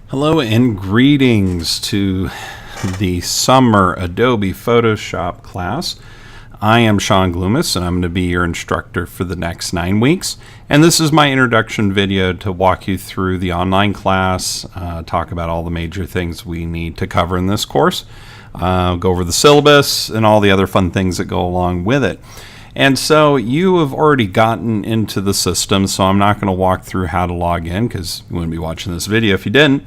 Hello and greetings to the summer Adobe Photoshop class. I am Sean Glumace and I'm going to be your instructor for the next 9 weeks. And this is my introduction video to walk you through the online class, talk about all the major things we need to cover in this course, go over the syllabus and all the other fun things that go along with it. And so you have already gotten into the system, so I'm not going to walk through how to log in because you wouldn't be watching this video if you didn't.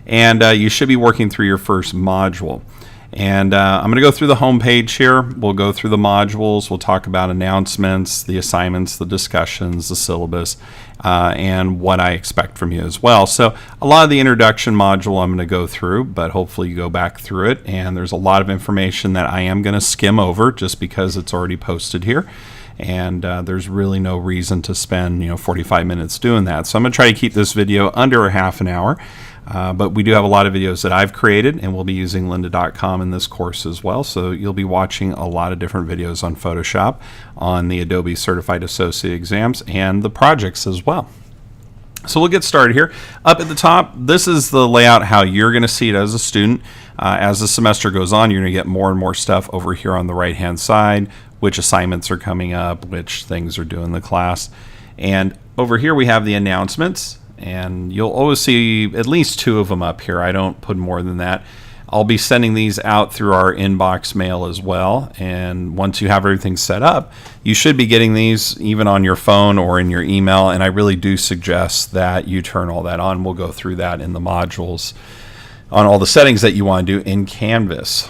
And you should be working through your first module. And I'm going to go through the home page here. We'll go through the modules. We'll talk about announcements, the assignments, the discussions, the syllabus, and what I expect from you as well. So a lot of the introduction module I'm going to go through, but hopefully you go back through it. And there's a lot of information that I am going to skim over just because it's already posted here. And there's really no reason to spend 45 minutes doing that. So I'm going to try to keep this video under a half an hour. But we do have a lot of videos that I've created, and we'll be using lynda.com in this course as well. So you'll be watching a lot of different videos on Photoshop, on the Adobe Certified Associate exams, and the projects as well. So we'll get started here. Up at the top, this is the layout how you're going to see it as a student. As the semester goes on, you're going to get more and more stuff over here on the right-hand side, which assignments are coming up, which things are due in the class. And over here we have the announcements. And you'll always see at least 2 of them up here. I don't put more than that. I'll be sending these out through our inbox mail as well. And once you have everything set up, you should be getting these even on your phone or in your email. And I really do suggest that you turn all that on. We'll go through that in the modules on all the settings that you want to do in Canvas.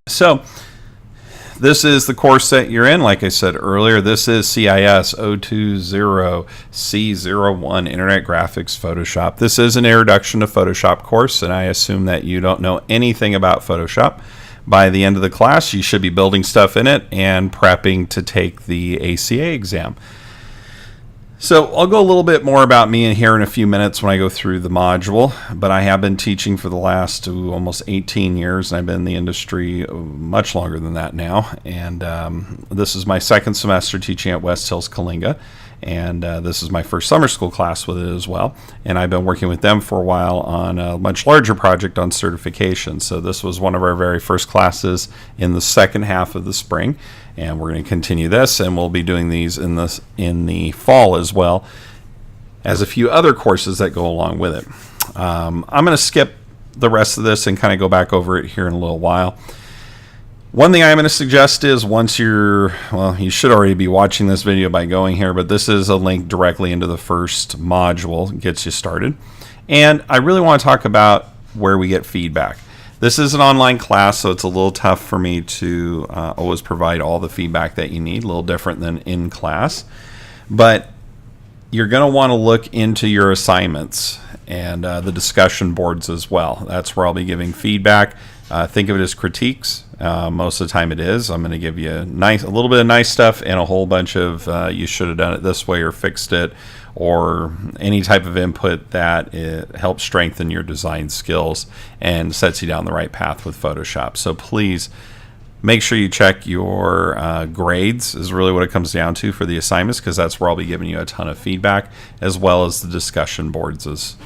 So this is the course that you're in. Like I said earlier, this is CIS20 C01 Internet Graphics Photoshop. This is an introduction to Photoshop course, and I assume that you don't know anything about Photoshop. By the end of the class, you should be building stuff in it and prepping to take the ACA exam. So I'll go a little bit more about me in here in a few minutes when I go through the module, but I have been teaching for the last almost 18 years, and I've been in the industry much longer than that now. And this is my second semester teaching at West Hills Coalinga, and this is my first summer school class with it as well. And I've been working with them for a while on a much larger project on certification. So this was one of our very first classes in the second half of the spring. And we're going to continue this, and we'll be doing these in the fall as well as a few other courses that go along with it. I'm going to skip the rest of this and kind of go back over it here in a little while. One thing I'm going to suggest is once you should already be watching this video by going here, but this is a link directly into the first module. It gets you started. And I really want to talk about where we get feedback. This is an online class, so it's a little tough for me to always provide all the feedback that you need, a little different than in class. But you're going to want to look into your assignments and the discussion boards as well. That's where I'll be giving feedback. Think of it as critiques. Most of the time it is. I'm going to give you a little bit of nice stuff and a whole bunch of you should have done it this way or fixed it, or any type of input that helps strengthen your design skills and sets you down the right path with Photoshop. So please make sure you check your grades is really what it comes down to for the assignments, because that's where I'll be giving you a ton of feedback, as well as the discussion boards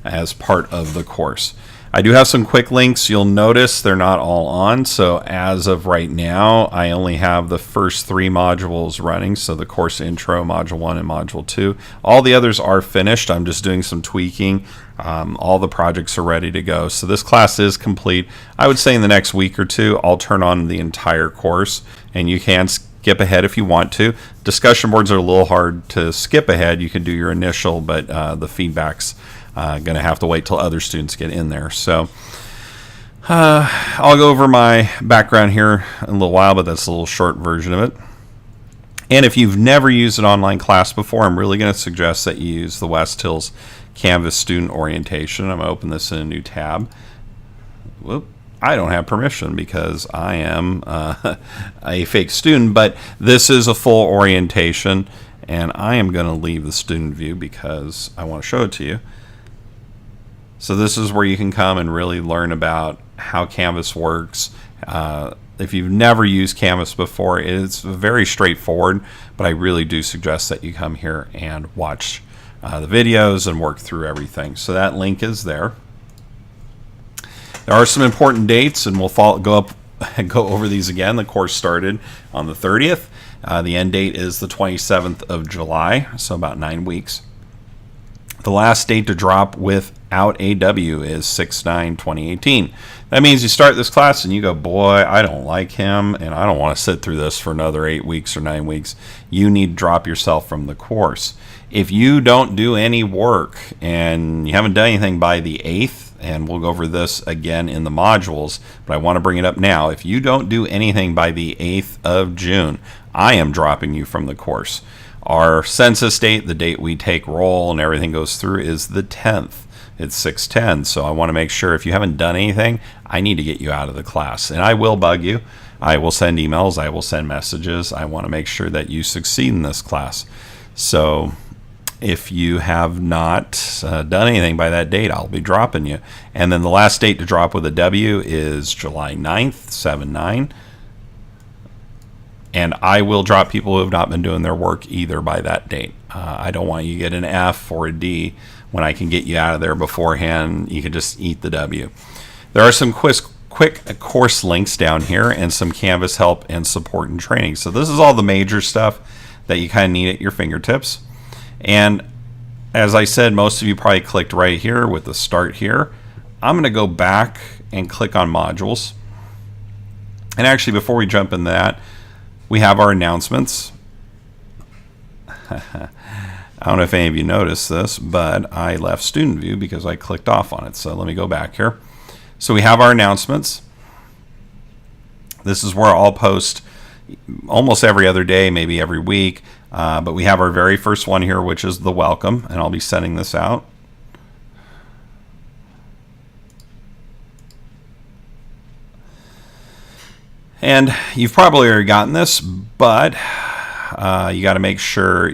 as part of the course. I do have some quick links. You'll notice they're not all on. So as of right now, I only have the first 3 modules running. So the course intro, module 1 and module 2. All the others are finished. I'm just doing some tweaking. All the projects are ready to go. So this class is complete. I would say in the next week or 2, I'll turn on the entire course, and you can skip ahead if you want to. Discussion boards are a little hard to skip ahead. You can do your initial, but the feedback's going to have to wait till other students get in there. So I'll go over my background here in a little while, but that's a little short version of it. And if you've never used an online class before, I'm really going to suggest that you use the West Hills Canvas Student Orientation. I'm going to open this in a new tab. Whoop. I don't have permission because I am a fake student, but this is a full orientation, and I am going to leave the student view because I want to show it to you. So this is where you can come and really learn about how Canvas works. If you've never used Canvas before, it's very straightforward, but I really do suggest that you come here and watch the videos and work through everything. So that link is there. There are some important dates, and we'll go over these again. The course started on the 30th. The end date is the 27th of July, so about 9 weeks. The last date to drop without AW is 6/9/2018. That means you start this class and you go, boy, I don't like him, and I don't want to sit through this for another 8 weeks or 9 weeks. You need to drop yourself from the course. If you don't do any work and you haven't done anything by the 8th, and we'll go over this again in the modules, but I want to bring it up now. If you don't do anything by the 8th of June, I am dropping you from the course. Our census date, the date we take roll and everything goes through, is the 10th. It's 6/10, so I want to make sure if you haven't done anything, I need to get you out of the class. And I will bug you. I will send emails. I will send messages. I want to make sure that you succeed in this class. So if you have not done anything by that date, I'll be dropping you. And then the last date to drop with a W is July 9th, 7/9. And I will drop people who have not been doing their work either by that date. I don't want you to get an F or a D when I can get you out of there beforehand. You can just eat the W. There are some quick course links down here and some Canvas help and support and training. So this is all the major stuff that you kind of need at your fingertips. And as I said, most of you probably clicked right here with the start here. I'm going to go back and click on modules. And actually, before we jump into that, we have our announcements. I don't know if any of you noticed this, but I left student view because I clicked off on it. So let me go back here. So we have our announcements. This is where I'll post almost every other day, maybe every week. But we have our very first one here, which is the welcome, and I'll be sending this out. And you've probably already gotten this, but you got to make sure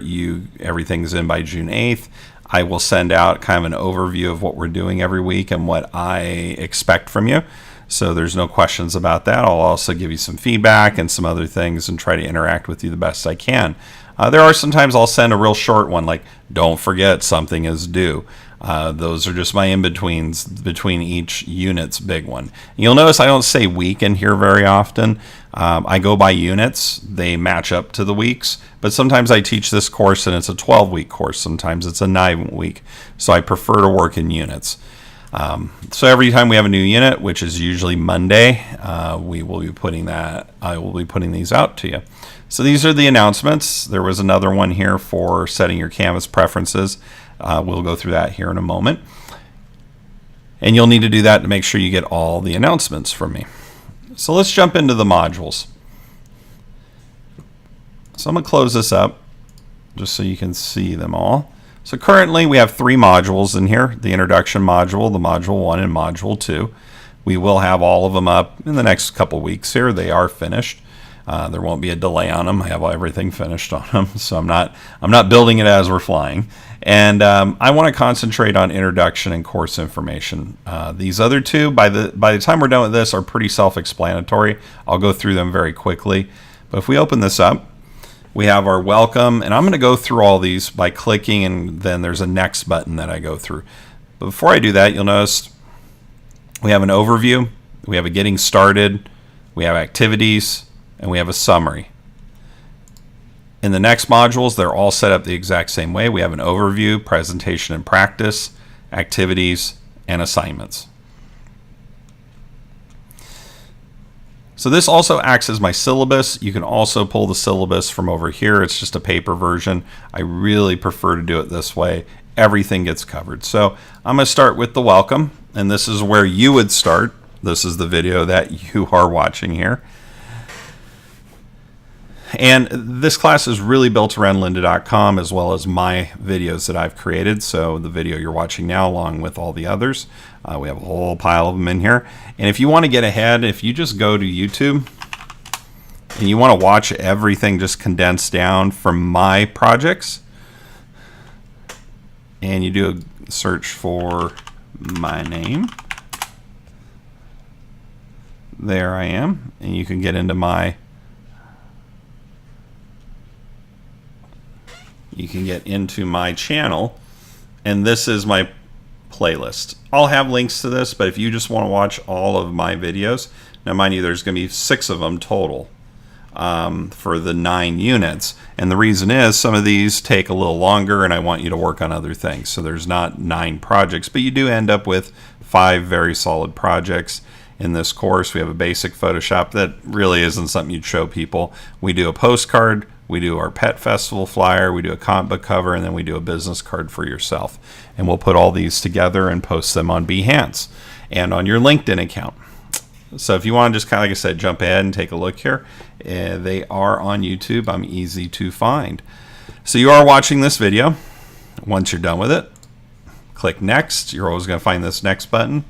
everything's in by June 8th. I will send out kind of an overview of what we're doing every week and what I expect from you. So there's no questions about that. I'll also give you some feedback and some other things and try to interact with you the best I can. There are sometimes I'll send a real short one like, don't forget something is due. Those are just my in-betweens between each unit's big one. You'll notice I don't say week in here very often. I go by units. They match up to the weeks. But sometimes I teach this course and it's a 12-week course. Sometimes it's a 9-week. So I prefer to work in units. So every time we have a new unit, which is usually Monday, we will be putting I will be putting these out to you. So these are the announcements. There was another one here for setting your Canvas preferences. We'll go through that here in a moment. And you'll need to do that to make sure you get all the announcements from me. So let's jump into the modules. So I'm going to close this up just so you can see them all. So currently we have 3 modules in here, the introduction module, the module 1, and module 2. We will have all of them up in the next couple weeks here. They are finished. There won't be a delay on them. I have everything finished on them, so I'm not building it as we're flying. And I want to concentrate on introduction and course information. These other 2, by the time we're done with this, are pretty self-explanatory. I'll go through them very quickly. But if we open this up, we have our welcome, and I'm going to go through all these by clicking, and then there's a next button that I go through. But before I do that, you'll notice we have an overview, we have a getting started, we have activities, and we have a summary. In the next modules, they're all set up the exact same way. We have an overview, presentation and practice, activities, and assignments. So this also acts as my syllabus. You can also pull the syllabus from over here. It's just a paper version. I really prefer to do it this way. Everything gets covered. So I'm going to start with the welcome, and this is where you would start. This is the video that you are watching here. And this class is really built around lynda.com as well as my videos that I've created. So the video you're watching now, along with all the others, we have a whole pile of them in here. And if you want to get ahead, if you just go to YouTube and you want to watch everything just condensed down from my projects, and you do a search for my name, there I am, and you can get into my channel, and this is my playlist. I'll have links to this, but if you just want to watch all of my videos, now mind you, there's going to be 6 of them total for the 9 units. And the reason is some of these take a little longer and I want you to work on other things. So there's not 9 projects, but you do end up with 5 very solid projects. In this course, we have a basic Photoshop that really isn't something you'd show people. We do a postcard, we do our pet festival flyer, we do a comic book cover, and then we do a business card for yourself. And we'll put all these together and post them on Behance and on your LinkedIn account. So if you want to just kind of, like I said, jump ahead and take a look here, they are on YouTube. I'm easy to find. So you are watching this video. Once you're done with it, click next. You're always going to find this next button.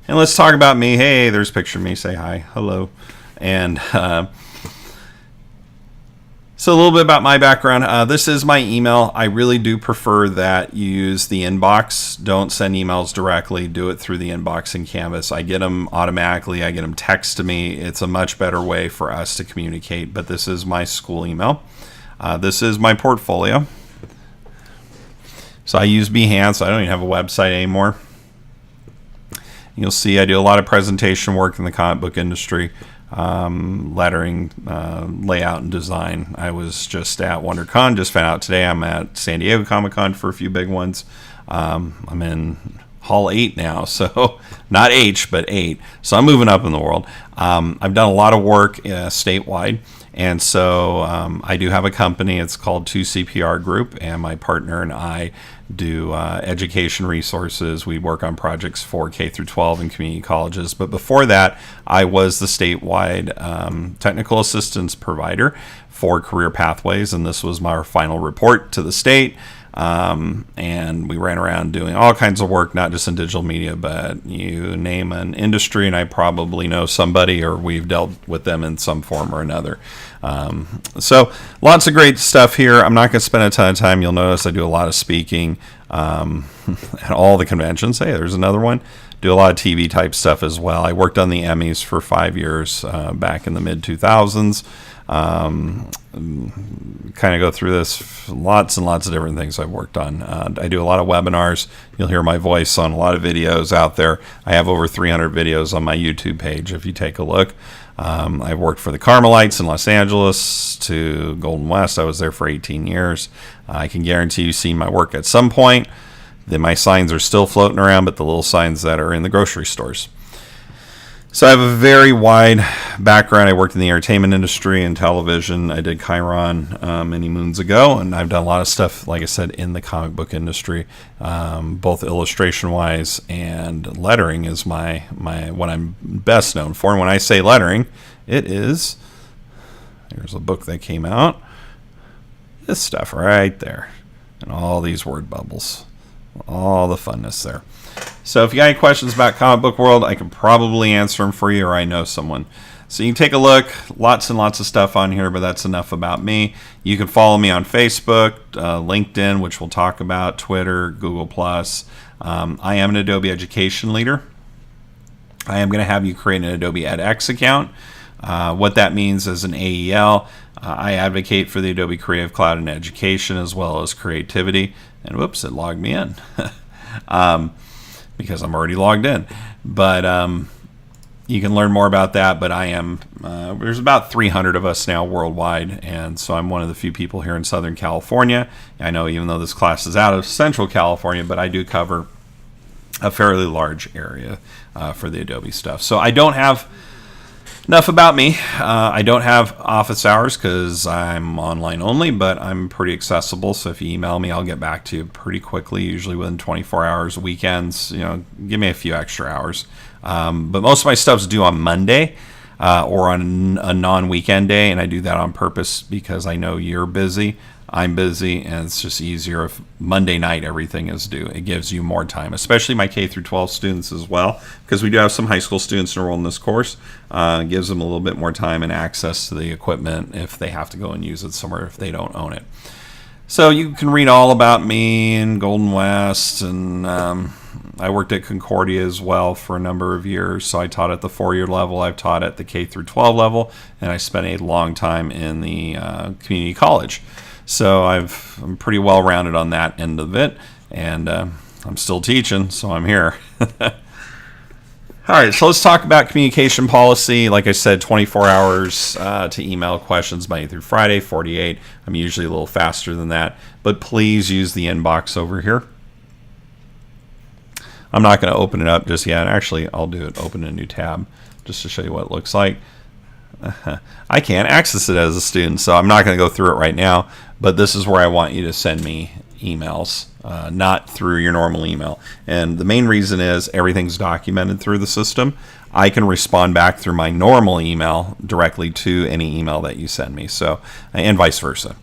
And let's talk about me. Hey, there's a picture of me. Say hi. Hello. And so a little bit about my background. This is my email. I really do prefer that you use the inbox. Don't send emails directly. Do it through the inbox in Canvas. I get them automatically. I get them text to me. It's a much better way for us to communicate. But this is my school email. This is my portfolio. So I use Behance. I don't even have a website anymore. You'll see I do a lot of presentation work in the comic book industry, lettering, layout, and design. I was just at WonderCon, just found out today I'm at San Diego Comic-Con for a few big ones. I'm in Hall 8 now, so not H, but 8. So I'm moving up in the world. I've done a lot of work statewide, and so I do have a company. It's called 2CPR Group, and my partner and I do education resources. We work on projects for K through 12 and community colleges. But before that, I was the statewide technical assistance provider for Career Pathways, and this was my final report to the state. And we ran around doing all kinds of work, not just in digital media, but you name an industry and I probably know somebody or we've dealt with them in some form or another. So lots of great stuff here. I'm not going to spend a ton of time. You'll notice I do a lot of speaking at all the conventions. Hey, there's another one. Do a lot of TV type stuff as well. I worked on the Emmys for 5 years back in the mid 2000s. Kind of go through this, lots and lots of different things I've worked on. I do a lot of webinars. You'll hear my voice on a lot of videos out there. I have over 300 videos on my YouTube page if you take a look. I've worked for the Carmelites in Los Angeles to Golden West. I was there for 18 years. I can guarantee you've seen my work at some point. Then my signs are still floating around, but the little signs that are in the grocery stores. So I have a very wide background. I worked in the entertainment industry and television. I did Chiron many moons ago, and I've done a lot of stuff, like I said, in the comic book industry, both illustration-wise and lettering is my what I'm best known for. And when I say lettering, it is, here's a book that came out, this stuff right there, and all these word bubbles, all the funness there. So if you got any questions about comic book world, I can probably answer them for you, or I know someone. So you can take a look. Lots and lots of stuff on here, but that's enough about me. You can follow me on Facebook, LinkedIn, which we'll talk about, Twitter, Google+. I am an Adobe education leader. I am going to have you create an Adobe edX account. What that means is an AEL. I advocate for the Adobe Creative Cloud in education as well as creativity. And whoops, it logged me in. Because I'm already logged in. But you can learn more about that. But I am, there's about 300 of us now worldwide. And so I'm one of the few people here in Southern California. I know even though this class is out of Central California, but I do cover a fairly large area for the Adobe stuff. So I don't have enough about me. I don't have office hours because I'm online only, but I'm pretty accessible. So if you email me, I'll get back to you pretty quickly, usually within 24 hours. Weekends, give me a few extra hours. But most of my stuff's due on Monday or on a non-weekend day, and I do that on purpose because I know you're busy. I'm busy, and it's just easier if Monday night everything is due. It gives you more time, especially my K through 12 students as well, because we do have some high school students enrolled in this course. It gives them a little bit more time and access to the equipment if they have to go and use it somewhere if they don't own it. So you can read all about me and Golden West, and I worked at Concordia as well for a number of years. So I taught at the 4-year level, I've taught at the K through 12 level, and I spent a long time in the community college. So I'm pretty well rounded on that end of it. and I'm still teaching, so I'm here. All right, so let's talk about communication policy. Like I said, 24 hours to email questions Monday through Friday, 48. I'm usually a little faster than that, but please use the inbox over here. I'm not going to open it up just yet. Actually, I'll do it, open a new tab just to show you what it looks like. I can't access it as a student, so I'm not going to go through it right now, but this is where I want you to send me emails, not through your normal email. And the main reason is everything's documented through the system. I can respond back through my normal email directly to any email that you send me, so and vice versa.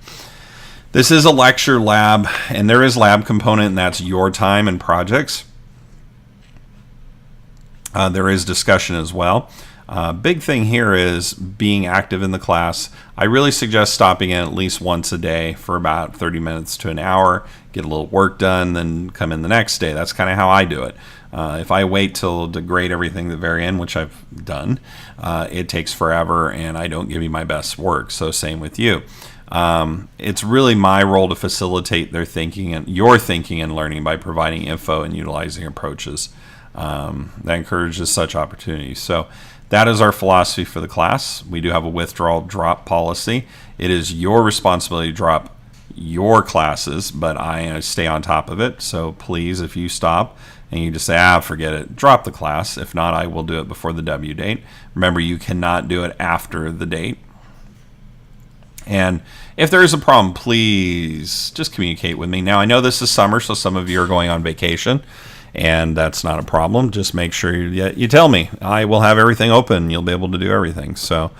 This is a lecture lab, and there is lab component, and that's your time and projects. There is discussion as well. Big thing here is being active in the class. I really suggest stopping in at least once a day for about 30 minutes to an hour, get a little work done, then come in the next day. That's kind of how I do it. If I wait till to grade everything at the very end, which I've done, it takes forever and I don't give you my best work. So same with you. It's really my role to facilitate their thinking and your thinking and learning by providing info and utilizing approaches that encourages such opportunities. So that is our philosophy for the class. We do have a withdrawal drop policy. It is your responsibility to drop your classes, but I stay on top of it. So please, if you stop and you just say, forget it, drop the class. If not, I will do it before the W date. Remember, you cannot do it after the date. And if there is a problem, please just communicate with me. Now, I know this is summer, so some of you are going on vacation, and that's not a problem. Just make sure you tell me. I will have everything open. You'll be able to do everything. So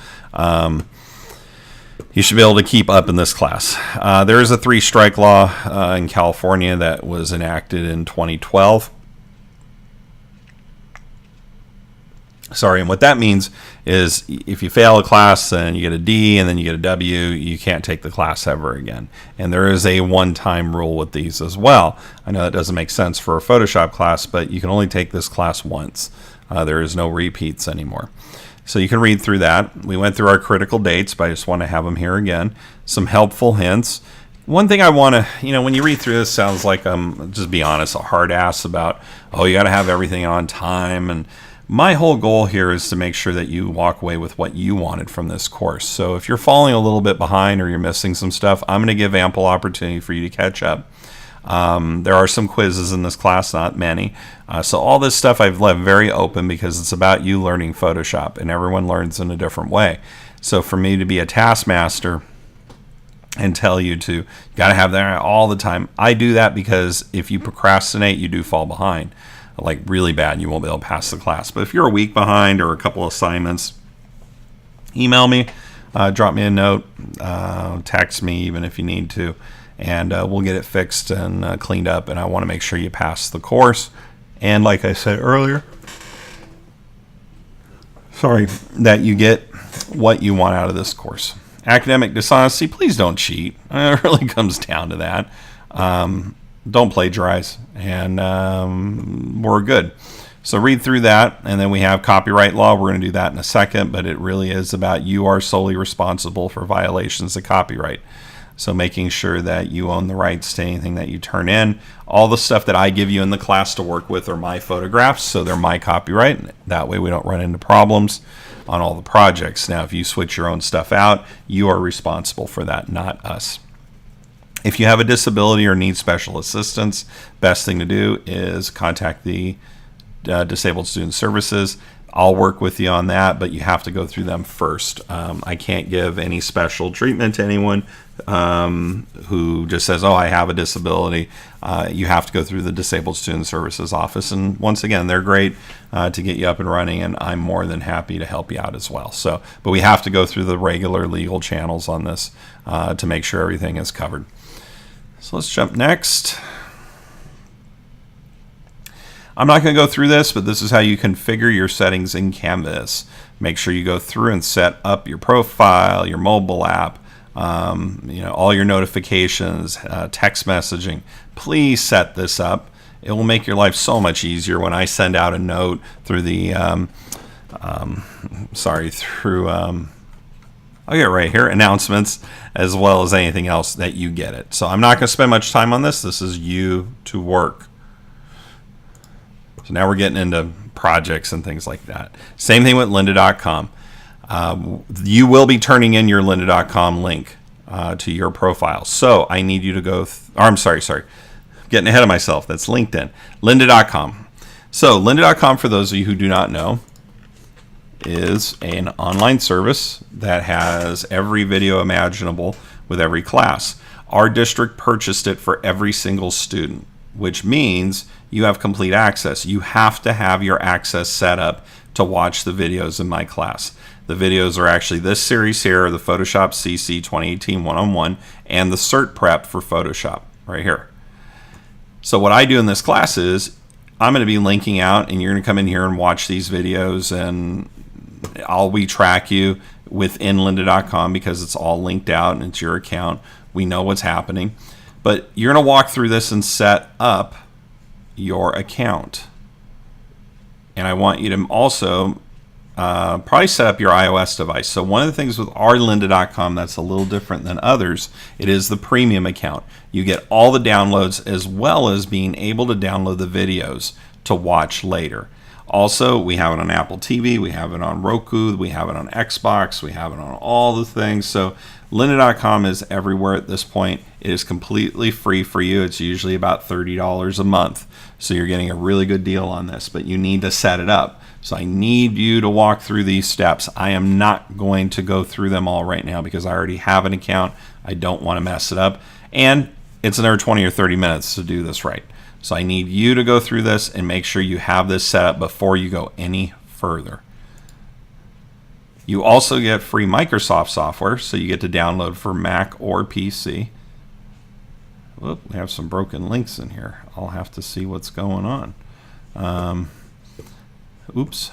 you should be able to keep up in this class. There is a 3-strike law in California that was enacted in 2012. Sorry, and what that means is if you fail a class and you get a D and then you get a W, you can't take the class ever again. And there is a one-time rule with these as well. I know that doesn't make sense for a Photoshop class, but you can only take this class once. There is no repeats anymore. So you can read through that. We went through our critical dates, but I just want to have them here again. Some helpful hints. One thing I want to, when you read through this, sounds like I'm, just be honest, a hard ass about, you got to have everything on time. And my whole goal here is to make sure that you walk away with what you wanted from this course. So if you're falling a little bit behind or you're missing some stuff, I'm going to give ample opportunity for you to catch up. There are some quizzes in this class, not many. So all this stuff I've left very open because it's about you learning Photoshop, and everyone learns in a different way. So for me to be a taskmaster and tell you to got to have that all the time, I do that because if you procrastinate, you do fall behind. Like really bad, you won't be able to pass the class. But if you're a week behind or a couple assignments, email me, drop me a note, text me even if you need to, and we'll get it fixed and cleaned up. And I want to make sure you pass the course. And like I said earlier, that you get what you want out of this course. Academic dishonesty, please don't cheat. It really comes down to that. Don't plagiarize, and we're good. So read through that, and then we have copyright law. We're going to do that in a second, but it really is about you are solely responsible for violations of copyright. So making sure that you own the rights to anything that you turn in. All the stuff that I give you in the class to work with are my photographs, so they're my copyright. That way we don't run into problems on all the projects. Now, if you switch your own stuff out, you are responsible for that, not us. If you have a disability or need special assistance, best thing to do is contact the Disabled Student Services. I'll work with you on that, but you have to go through them first. I can't give any special treatment to anyone who just says, I have a disability. You have to go through the Disabled Student Services office. And once again, they're great to get you up and running, and I'm more than happy to help you out as well. But we have to go through the regular legal channels on this to make sure everything is covered. So let's jump next. I'm not going to go through this, but this is how you configure your settings in Canvas. Make sure you go through and set up your profile, your mobile app, all your notifications, text messaging. Please set this up. It will make your life so much easier when I send out a note through the I'll get right here, announcements, as well as anything else that you get it. So I'm not going to spend much time on this. This is you to work. So now we're getting into projects and things like that. Same thing with lynda.com. You will be turning in your lynda.com link to your profile. So I need you to go, I'm sorry, getting ahead of myself. That's LinkedIn. Lynda.com. So lynda.com, for those of you who do not know, is an online service that has every video imaginable with every class. Our district purchased it for every single student, which means you have complete access. You have to have your access set up to watch the videos in my class. The videos are actually this series here, the Photoshop CC 2018 1-on-1, and the Cert Prep for Photoshop right here. So what I do in this class is I'm going to be linking out, and you're going to come in here and watch these videos, and we track you within lynda.com because it's all linked out and it's your account. We know what's happening. But you're going to walk through this and set up your account. And I want you to also probably set up your iOS device. So one of the things with our lynda.com that's a little different than others, it is the premium account. You get all the downloads as well as being able to download the videos to watch later. Also, we have it on Apple TV, we have it on Roku, we have it on Xbox, we have it on all the things. So lynda.com is everywhere at this point. It is completely free for you. It's usually about $30 a month. So you're getting a really good deal on this, but you need to set it up. So I need you to walk through these steps. I am not going to go through them all right now because I already have an account. I don't want to mess it up. And it's another 20 or 30 minutes to do this right. So I need you to go through this and make sure you have this set up before you go any further. You also get free Microsoft software, so you get to download for Mac or PC. Whoop, we have some broken links in here. I'll have to see what's going on. Oops.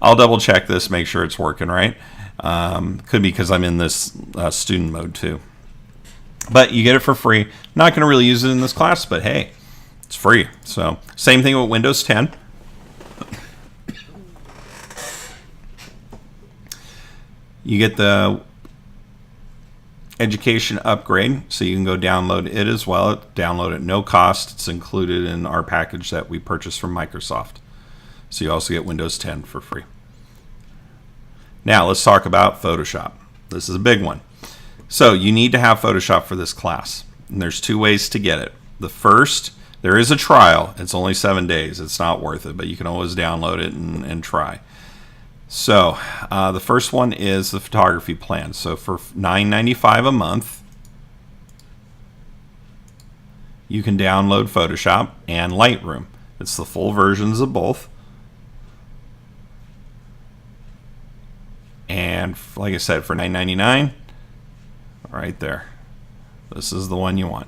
I'll double check this, make sure it's working right. Could be because I'm in this student mode too. But you get it for free. Not going to really use it in this class, but hey, it's free. So same thing with Windows 10. You get the education upgrade, so you can go download it as well. Download it no cost. It's included in our package that we purchased from Microsoft. So you also get Windows 10 for free. Now let's talk about Photoshop. This is a big one. So you need to have Photoshop for this class. And there's two ways to get it. The first, there is a trial. It's only 7 days. It's not worth it, but you can always download it and try. So the first one is the photography plan. So for $9.95 a month, you can download Photoshop and Lightroom. It's the full versions of both. And like I said, for $9.99, right there, this is the one you want.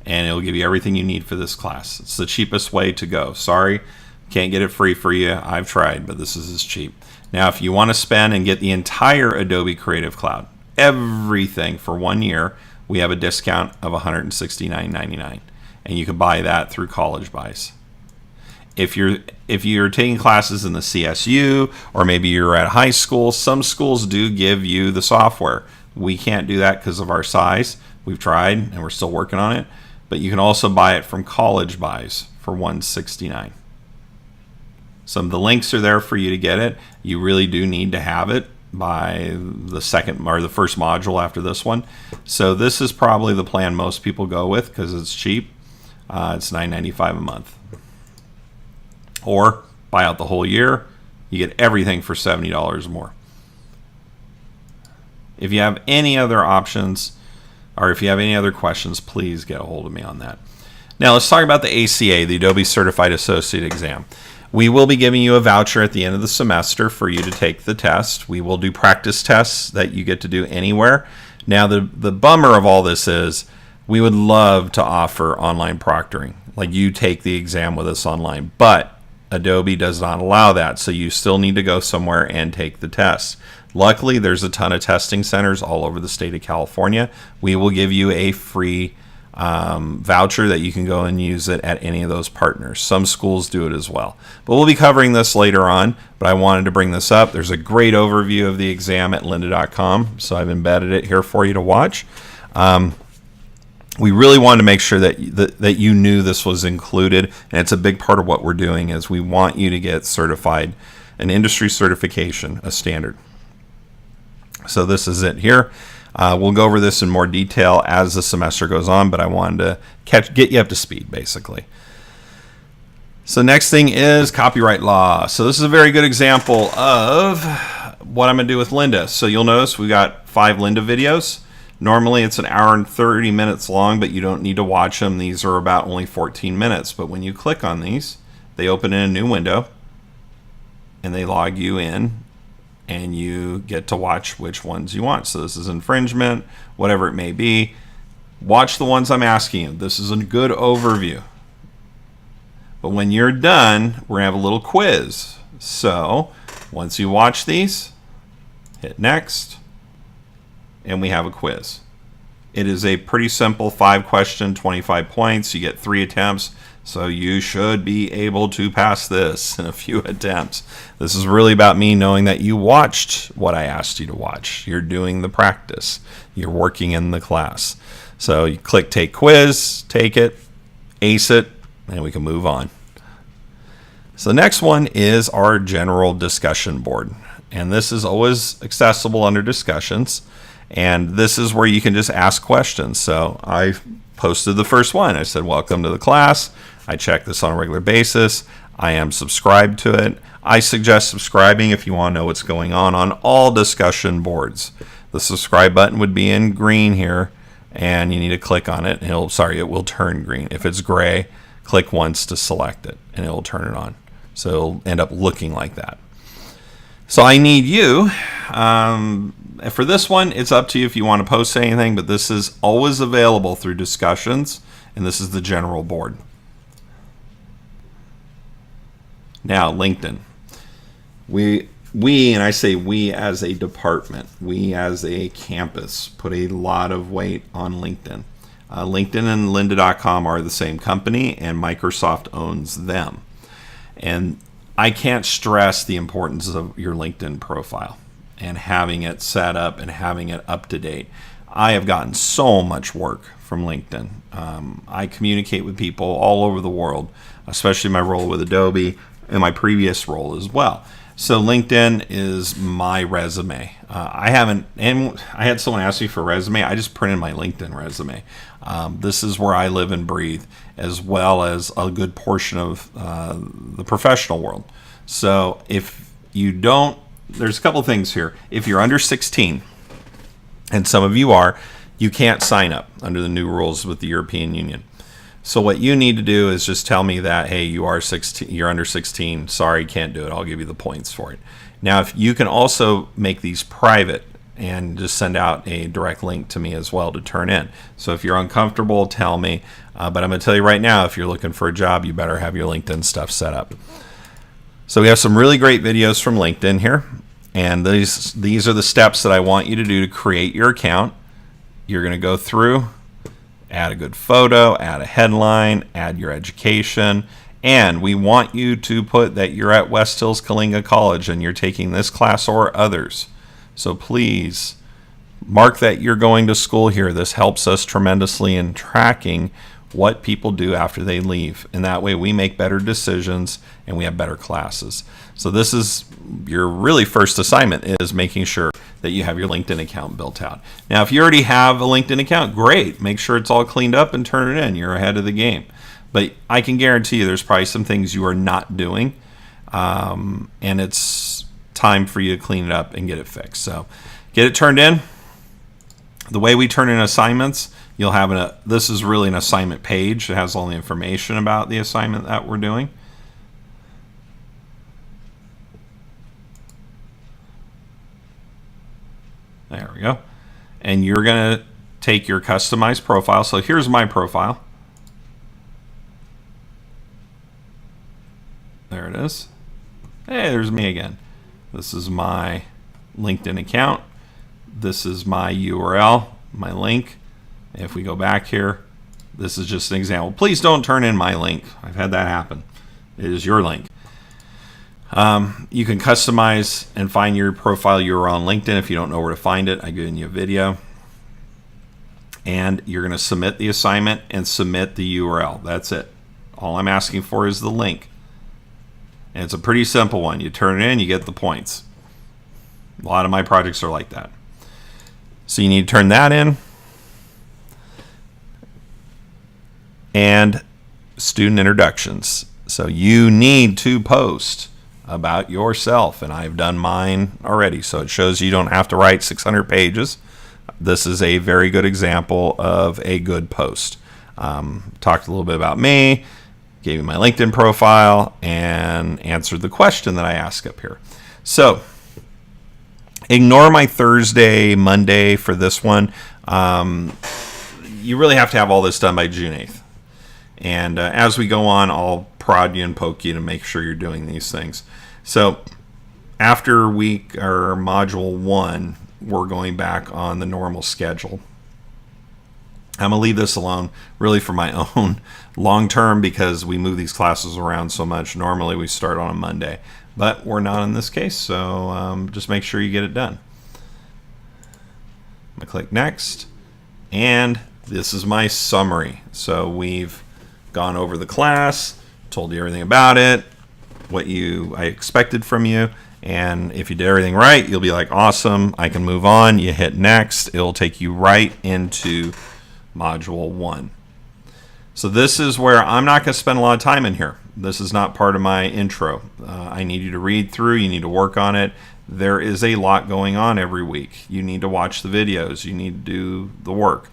And it'll give you everything you need for this class. It's the cheapest way to go. Sorry, can't get it free for you. I've tried, but this is cheap. Now, if you want to spend and get the entire Adobe Creative Cloud, everything for 1 year, we have a discount of $169.99. And you can buy that through College Buys. If you're taking classes in the CSU, or maybe you're at high school, some schools do give you the software. We can't do that because of our size. We've tried and we're still working on it. But you can also buy it from College Buys for $169. Some of the links are there for you to get it. You really do need to have it by the second or the first module after this one. So this is probably the plan most people go with because it's cheap. It's $9.95 a month. Or buy out the whole year. You get everything for $70 more. If you have any other options, or if you have any other questions, please get a hold of me on that. Now let's talk about the ACA, the Adobe Certified Associate exam. We will be giving you a voucher at the end of the semester for you to take the test. We will do practice tests that you get to do anywhere. Now the bummer of all this is we would love to offer online proctoring, like you take the exam with us online, but Adobe does not allow that, so you still need to go somewhere and take the test. Luckily, there's a ton of testing centers all over the state of California. We will give you a free voucher that you can go and use it at any of those partners. Some schools do it as well. But we'll be covering this later on, but I wanted to bring this up. There's a great overview of the exam at lynda.com, so I've embedded it here for you to watch. We really wanted to make sure that you knew this was included, and it's a big part of what we're doing is we want you to get certified, an industry certification, a standard. So this is it here. We'll go over this in more detail as the semester goes on, but I wanted to get you up to speed, basically. So next thing is copyright law. So this is a very good example of what I'm going to do with Lynda. So you'll notice we got 5 Lynda videos. Normally it's an hour and 30 minutes long, but you don't need to watch them. These are about only 14 minutes. But when you click on these, they open in a new window, and they log you in, and you get to watch which ones you want. So this is infringement, whatever it may be. Watch the ones I'm asking you. This is a good overview. But when you're done, we're going to have a little quiz. So once you watch these, hit next, and we have a quiz. It is a pretty simple 5-question, 25 points. You get 3 attempts. So you should be able to pass this in a few attempts. This is really about me knowing that you watched what I asked you to watch. You're doing the practice. You're working in the class. So you click Take Quiz, take it, ace it, and we can move on. So the next one is our general discussion board. And this is always accessible under discussions. And this is where you can just ask questions. So I posted the first one. I said, welcome to the class. I check this on a regular basis. I am subscribed to it. I suggest subscribing if you want to know what's going on all discussion boards. The subscribe button would be in green here, and you need to click on it. And it will turn green. If it's gray, click once to select it, and it will turn it on. So it'll end up looking like that. So I need you. For this one, it's up to you if you want to post anything, but this is always available through discussions, and this is the general board. Now, LinkedIn. We, and I say we as a department, we as a campus, put a lot of weight on LinkedIn. LinkedIn and lynda.com are the same company, and Microsoft owns them. And I can't stress the importance of your LinkedIn profile and having it set up and having it up to date. I have gotten so much work from LinkedIn. I communicate with people all over the world, especially my role with Adobe and my previous role as well. So LinkedIn is my resume. I had someone ask me for a resume. I just printed my LinkedIn resume. This is where I live and breathe, as well as a good portion of the professional world. So if you don't, there's a couple things here. If you're under 16, and some of you are, you can't sign up under the new rules with the European Union. So what you need to do is just tell me that, hey, you're under 16. Sorry, can't do it. I'll give you the points for it. Now, if you can also make these private and just send out a direct link to me as well to turn in. So if you're uncomfortable, tell me. But I'm going to tell you right now, if you're looking for a job, you better have your LinkedIn stuff set up. So we have some really great videos from LinkedIn here. And these are the steps that I want you to do to create your account. You're going to go through, add a good photo, add a headline, add your education, and we want you to put that you're at West Hills Coalinga College and you're taking this class or others. So please mark that you're going to school here. This helps us tremendously in tracking what people do after they leave, and that way we make better decisions and we have better classes. So this is your really first assignment, is making sure that you have your LinkedIn account built out. Now, if you already have a LinkedIn account, great. Make sure it's all cleaned up and turn it in. You're ahead of the game. But I can guarantee you there's probably some things you are not doing, and it's time for you to clean it up and get it fixed. So get it turned in. The way we turn in assignments, you'll have this is really an assignment page. It has all the information about the assignment that we're doing. There we go. And you're going to take your customized profile. So here's my profile. There it is. Hey, there's me again. This is my LinkedIn account. This is my URL, my link. If we go back here, This is just an example. Please don't turn in my link. I've had that happen. It is your link. You can customize and find your profile URL on LinkedIn. If you don't know where to find it, I've given you a video. And you're going to submit the assignment and submit the URL. That's it. All I'm asking for is the link. And it's a pretty simple one. You turn it in, you get the points. A lot of my projects are like that. So you need to turn that in. And student introductions. So you need to post about yourself, and I've done mine already. So it shows you don't have to write 600 pages. This is a very good example of a good post. Talked a little bit about me, gave you my LinkedIn profile, and answered the question that I asked up here. So ignore my Thursday, Monday for this one. You really have to have all this done by June 8th. And as we go on, I'll prod you and poke you to make sure you're doing these things. So after week or module 1, we're going back on the normal schedule. I'm going to leave this alone really for my own long term because we move these classes around so much. Normally we start on a Monday, but we're not in this case, so just make sure you get it done. I'm going to click next, and this is my summary. So we've gone over the class, told you everything about it, what I expected from you, and if you did everything right, you'll be like, awesome, I can move on. You hit next, it'll take you right into module 1. So this is where I'm not going to spend a lot of time in here. This is not part of my intro. I need you to read through, you need to work on it. There is a lot going on every week. You need to watch the videos, you need to do the work.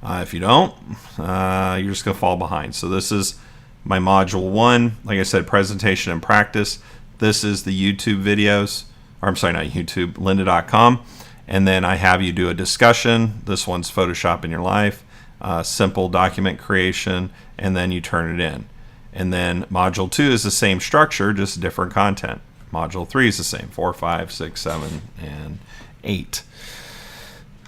If you don't, you're just going to fall behind. So this is my module 1. Like I said, presentation and practice. This is the YouTube videos, or I'm sorry, not YouTube, lynda.com. And then I have you do a discussion. This one's Photoshop in your life, simple document creation, and then you turn it in. And then module 2 is the same structure, just different content. Module 3 is the same, 4, 5, 6, 7, and 8.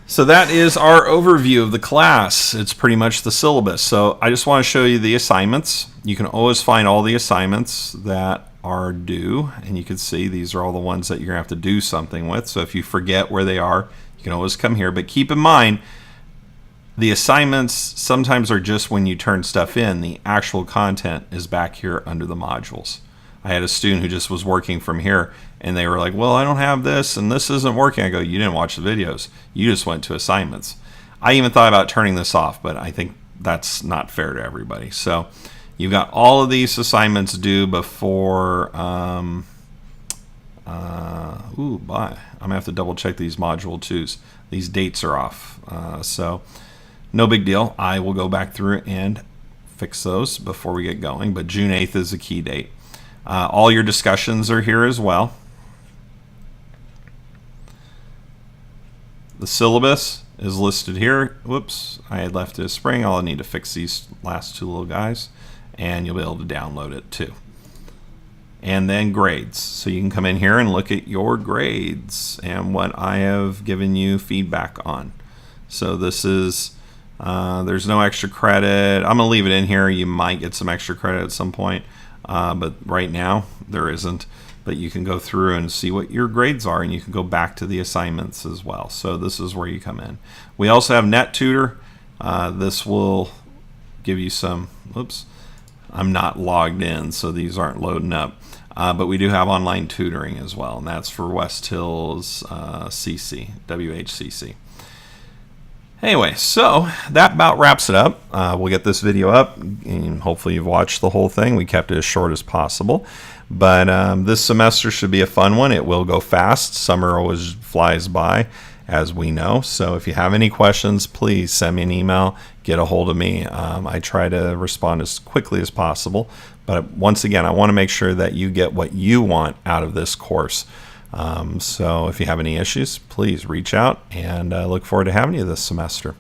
So that is our overview of the class. It's pretty much the syllabus. So I just want to show you the assignments. You can always find all the assignments that are due, and you can see these are all the ones that you're going to have to do something with. So if you forget where they are, you can always come here. But keep in mind, the assignments sometimes are just when you turn stuff in. The actual content is back here under the modules. I had a student who just was working from here, and they were like, well, I don't have this, and this isn't working. I go, you didn't watch the videos. You just went to assignments. I even thought about turning this off, but I think that's not fair to everybody. So you've got all of these assignments due before, I'm going to have to double check these module 2s. These dates are off. So no big deal. I will go back through and fix those before we get going, but June 8th is the key date. All your discussions are here as well. The syllabus is listed here. Whoops, I had left it as spring. I'll need to fix these last 2 little guys, and you'll be able to download it too. And then grades. So you can come in here and look at your grades and what I have given you feedback on. So this is, there's no extra credit. I'm gonna leave it in here. You might get some extra credit at some point. But right now there isn't, but you can go through and see what your grades are, and you can go back to the assignments as well. So this is where you come in. We also have NetTutor. This will give you some, oops, I'm not logged in, so these aren't loading up. But we do have online tutoring as well, and that's for West Hills CC, WHCC. Anyway, so that about wraps it up. We'll get this video up, and hopefully you've watched the whole thing. We kept it as short as possible. But this semester should be a fun one. It will go fast. Summer always flies by, as we know. So if you have any questions, please send me an email. Get a hold of me. I try to respond as quickly as possible. But once again, I want to make sure that you get what you want out of this course. So if you have any issues, please reach out, and I look forward to having you this semester.